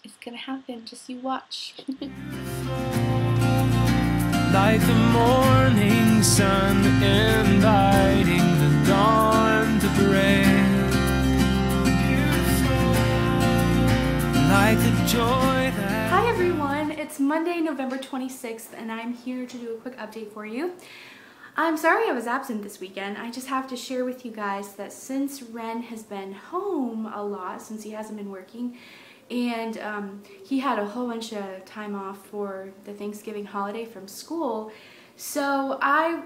It's gonna happen, just you watch. Like the morning sun inviting the dawn to break. Like the joy that... Hi everyone, it's Monday, November 26th, and I'm here to do a quick update for you. I'm sorry I was absent this weekend. I just have to share with you guys that since Ren has been home a lot, since he hasn't been working, and he had a whole bunch of time off for the Thanksgiving holiday from school, so I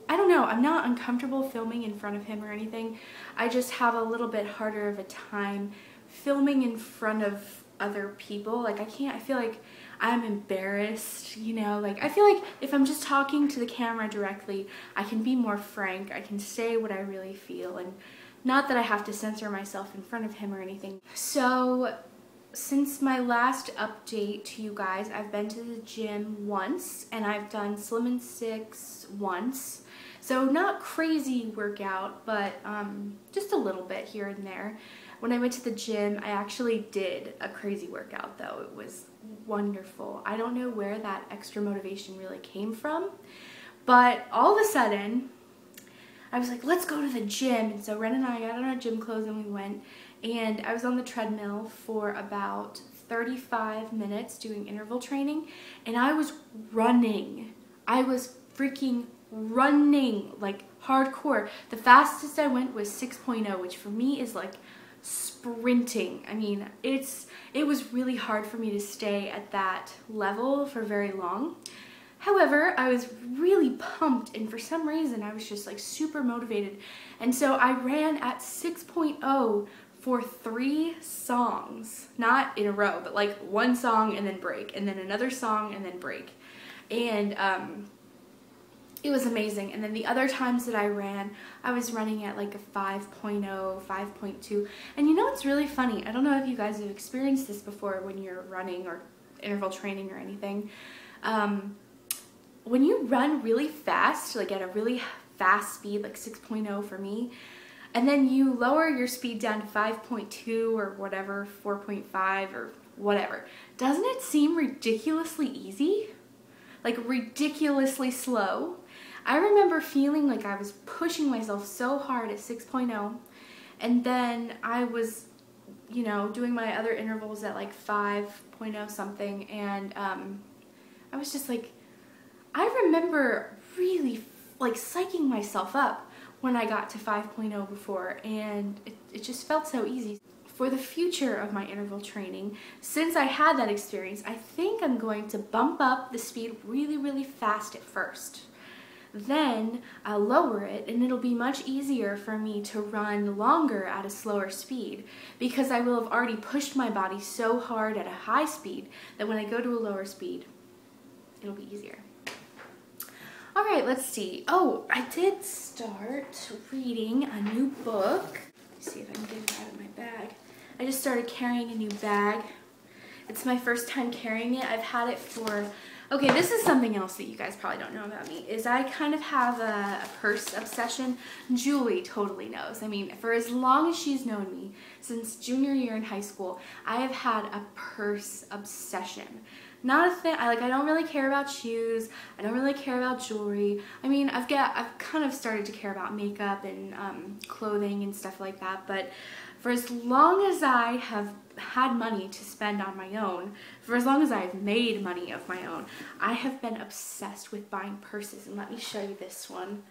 don't know, I'm not uncomfortable filming in front of him or anything. I just have a little bit harder of a time filming in front of other people. Like I feel like I'm embarrassed, you know, like I feel like if I'm just talking to the camera directly, I can be more frank, I can say what I really feel, and not that I have to censor myself in front of him or anything. So since my last update to you guys, I've been to the gym once, and I've done Slim and Six once. So not crazy workout, but just a little bit here and there. When I went to the gym, I actually did a crazy workout though. It was wonderful. I don't know where that extra motivation really came from, but all of a sudden, I was like, let's go to the gym. And so Ren and I got on our gym clothes and we went, and I was on the treadmill for about 35 minutes doing interval training, and I was running. I was freaking running, like hardcore. The fastest I went was 6.0, which for me is like sprinting. I mean, it was really hard for me to stay at that level for very long. However, I was really pumped, and for some reason I was just like super motivated, and so I ran at 6.0 for 3 songs, not in a row, but like one song and then break, and then another song and then break, and it was amazing. And then the other times that I ran, I was running at like a 5.0, 5.2. And you know what's really funny? I don't know if you guys have experienced this before when you're running or interval training or anything. When you run really fast, like at a really fast speed, like 6.0 for me, and then you lower your speed down to 5.2 or whatever, 4.5 or whatever, doesn't it seem ridiculously easy? Like ridiculously slow? I remember feeling like I was pushing myself so hard at 6.0, and then I was, you know, doing my other intervals at like 5.0 something, and I was just like, I remember really like psyching myself up when I got to 5.0 before, and it just felt so easy. For the future of my interval training, since I had that experience, I think I'm going to bump up the speed really, really fast at first. Then I'll lower it, and it'll be much easier for me to run longer at a slower speed, because I will have already pushed my body so hard at a high speed that when I go to a lower speed, it'll be easier. All right, let's see. Oh, I did start reading a new book. Let me see if I can get it out of my bag. I just started carrying a new bag. It's my first time carrying it. I've had it for, okay, this is something else that you guys probably don't know about me, is I kind of have a purse obsession. Julie totally knows. I mean, for as long as she's known me, since junior year in high school, I have had a purse obsession. Not a thing, I don't really care about shoes, I don't really care about jewelry. I mean, I've kind of started to care about makeup and clothing and stuff like that, but for as long as I have had money to spend on my own, for as long as I've made money of my own, I have been obsessed with buying purses. And let me show you this one.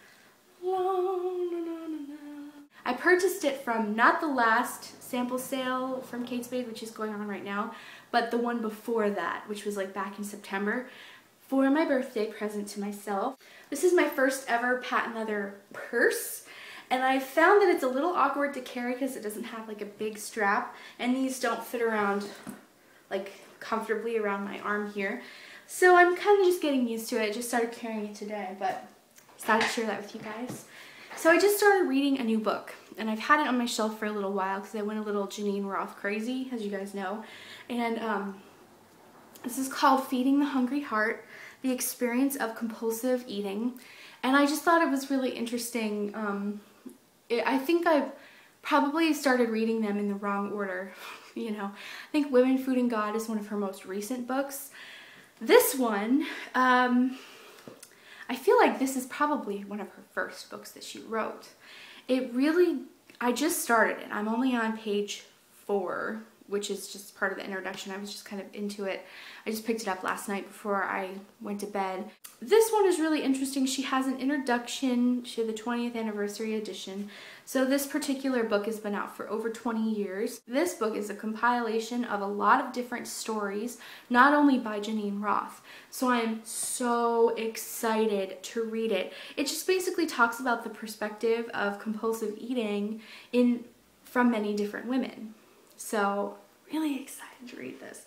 I purchased it from not the last sample sale from Kate Spade, which is going on right now, but the one before that, which was like back in September, for my birthday present to myself. This is my first ever patent leather purse, and I found that it's a little awkward to carry because it doesn't have like a big strap, and these don't fit around like comfortably around my arm here. So I'm kind of just getting used to it. I just started carrying it today, but decided to share that with you guys. So I just started reading a new book, and I've had it on my shelf for a little while because I went a little Janine Roth crazy, as you guys know. And this is called Feeding the Hungry Heart, The Experience of Compulsive Eating. And I just thought it was really interesting. I think I've probably started reading them in the wrong order. you know. I think Women, Food, and God is one of her most recent books. This one, I feel like this is probably one of her first books that she wrote. I just started it. I'm only on page 4, which is just part of the introduction. I was just kind of into it. I just picked it up last night before I went to bed. This one is really interesting. She has an introduction to the 20th anniversary edition. So this particular book has been out for over 20 years. This book is a compilation of a lot of different stories, not only by Janine Roth. So I'm so excited to read it. It just basically talks about the perspective of compulsive eating from many different women. So really excited to read this.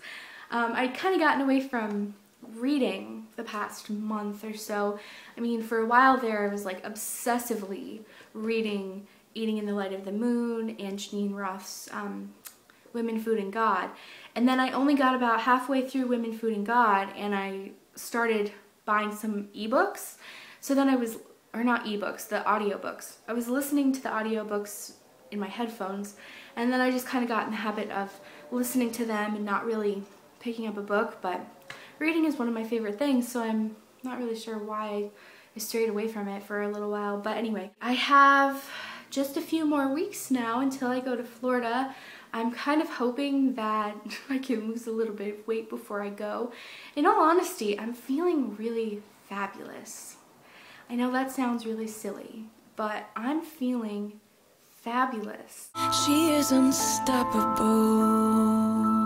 I'd kind of gotten away from reading the past month or so. I mean, for a while there, I was like obsessively reading Eating in the Light of the Moon and Janine Roth's Women, Food, and God. And then I only got about halfway through Women, Food, and God, and I started buying some ebooks. So then or not ebooks, the audiobooks. I was listening to the audiobooks in my headphones, and then I just kind of got in the habit of listening to them and not really picking up a book. But reading is one of my favorite things, so I'm not really sure why I strayed away from it for a little while. But anyway, I have just a few more weeks now until I go to Florida. I'm kind of hoping that I can lose a little bit of weight before I go. In all honesty, I'm feeling really fabulous. I know that sounds really silly, but I'm feeling fabulous. She is unstoppable.